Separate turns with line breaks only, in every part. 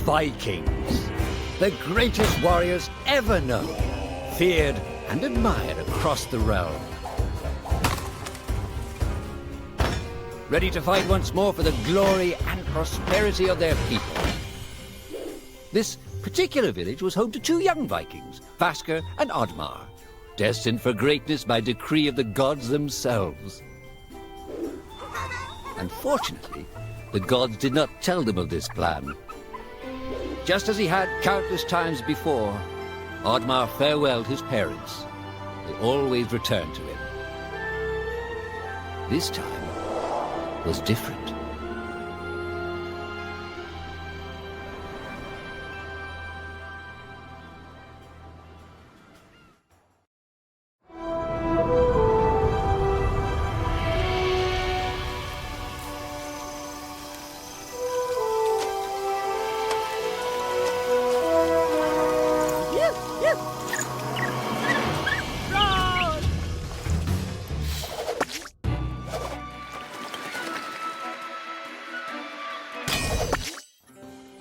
Vikings, the greatest warriors ever known, feared and admired across the realm. Ready to fight once more for the glory and prosperity of their people. This particular village was home to two young Vikings, Vasker and OddMar, destined for greatness by decree of the gods themselves. Unfortunately, the gods did not tell them of this plan. Just as he had countless times before, OddMar farewelled his parents. They always returned to him. This time was different.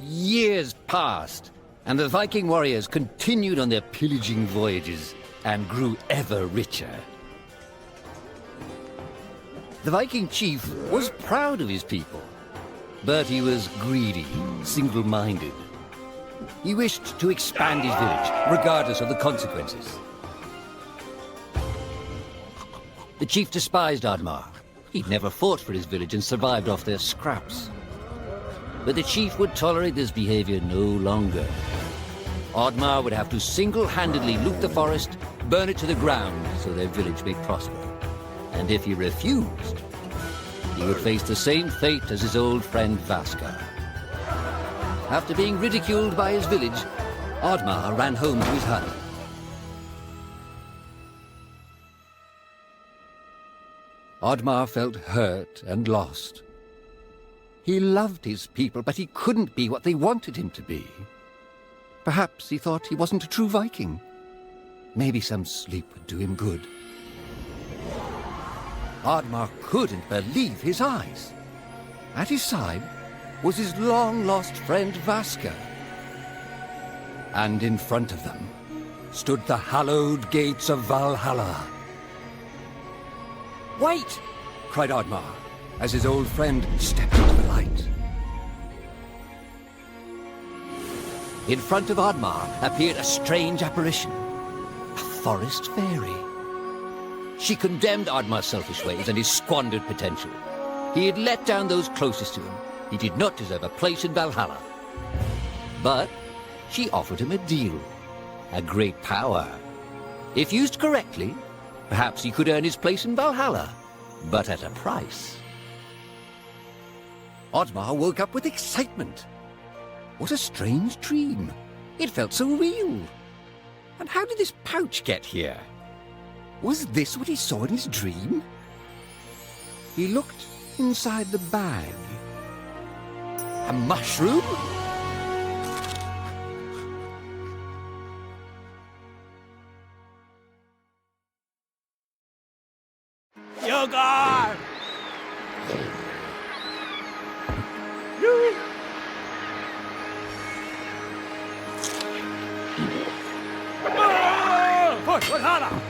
Years passed, and the Viking warriors continued on their pillaging voyages and grew ever richer. The Viking chief was proud of his people, but he was greedy, single-minded. He wished to expand his village, regardless of the consequences. The chief despised OddMar. He'd never fought for his village and survived off their scraps. But the chief would tolerate this behavior no longer. OddMar would have to single-handedly loot the forest, burn it to the ground so their village may prosper. And if he refused, he would face the same fate as his old friend Vasker. After being ridiculed by his village, OddMar ran home to his hut. OddMar felt hurt and lost. He loved his people, but he couldn't be what they wanted him to be. Perhaps he thought he wasn't a true Viking. Maybe some sleep would do him good. OddMar couldn't believe his eyes. At his side was his long-lost friend Vasker. And in front of them stood the hallowed gates of Valhalla. "Wait!" cried OddMar, as his old friend stepped into the light. In front of OddMar appeared a strange apparition, a forest fairy. She condemned OddMar's selfish ways and his squandered potential. He had let down those closest to him. He did not deserve a place in Valhalla. But she offered him a deal, a great power. If used correctly, perhaps he could earn his place in Valhalla, but at a price. OddMar woke up with excitement. What a strange dream. It felt so real. And how did this pouch get here? Was this what he saw in his dream? He looked inside the bag. A mushroom? Yogar! Valhalla!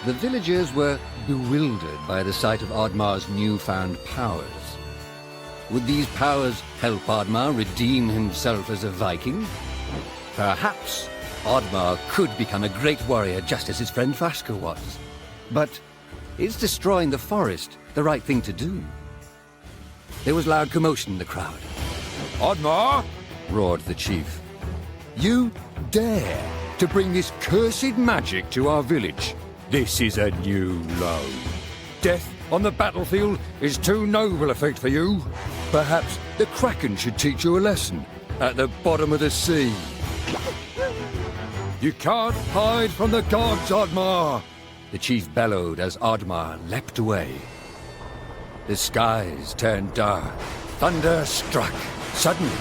The villagers were bewildered by the sight of OddMar's newfound powers. Would these powers help OddMar redeem himself as a Viking? Perhaps OddMar could become a great warrior just as his friend Vaska was. But is destroying the forest the right thing to do? There was loud commotion in the crowd.
OddMar!
Roared the chief. You dare to bring this cursed magic to our village? This is a new low. Death on the battlefield is too noble a fate for you. Perhaps the Kraken should teach you a lesson at the bottom of the sea. You can't hide from the gods, OddMar! The chief bellowed as OddMar leapt away. The skies turned dark. Thunder struck. Suddenly,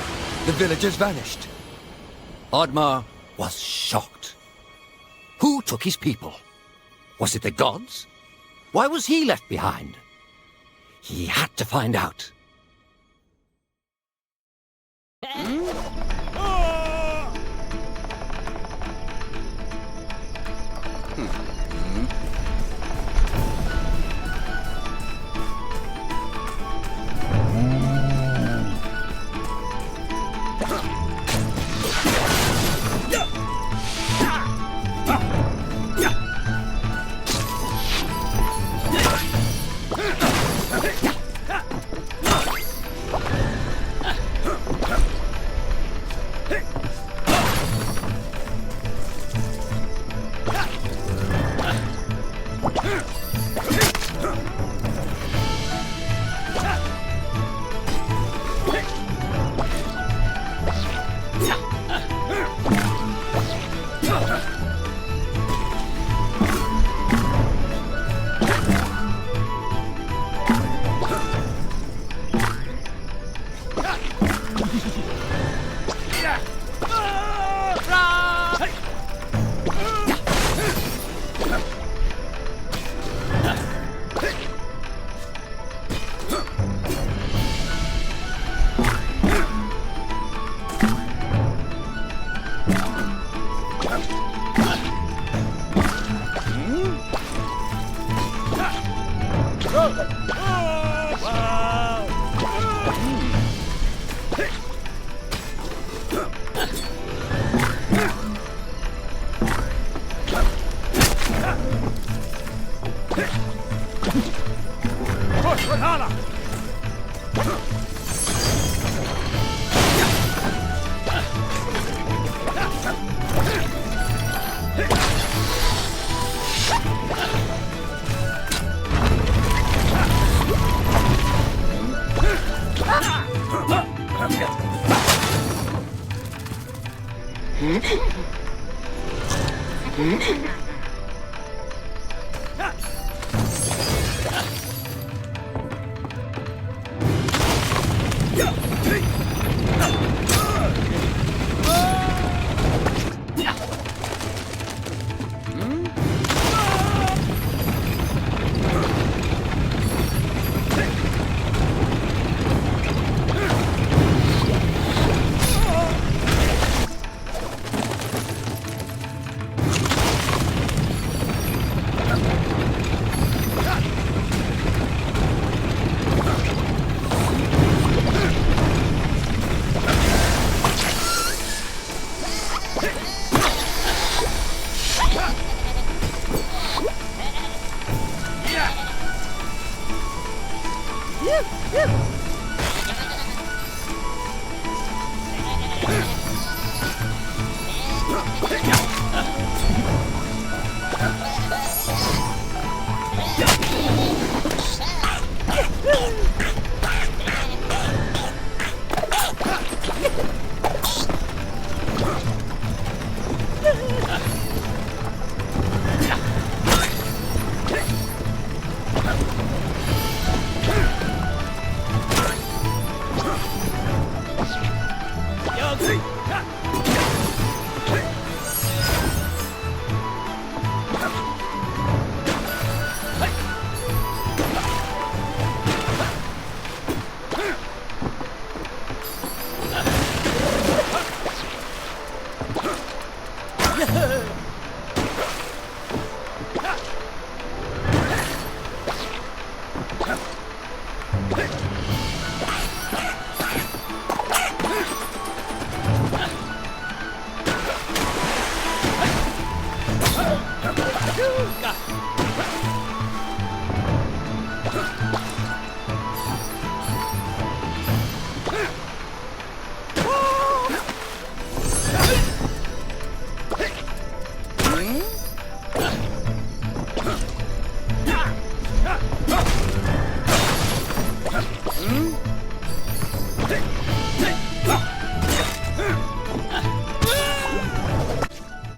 the villagers vanished. OddMar was shocked. Who took his people? Was it the gods? Why was he left behind? He had to find out.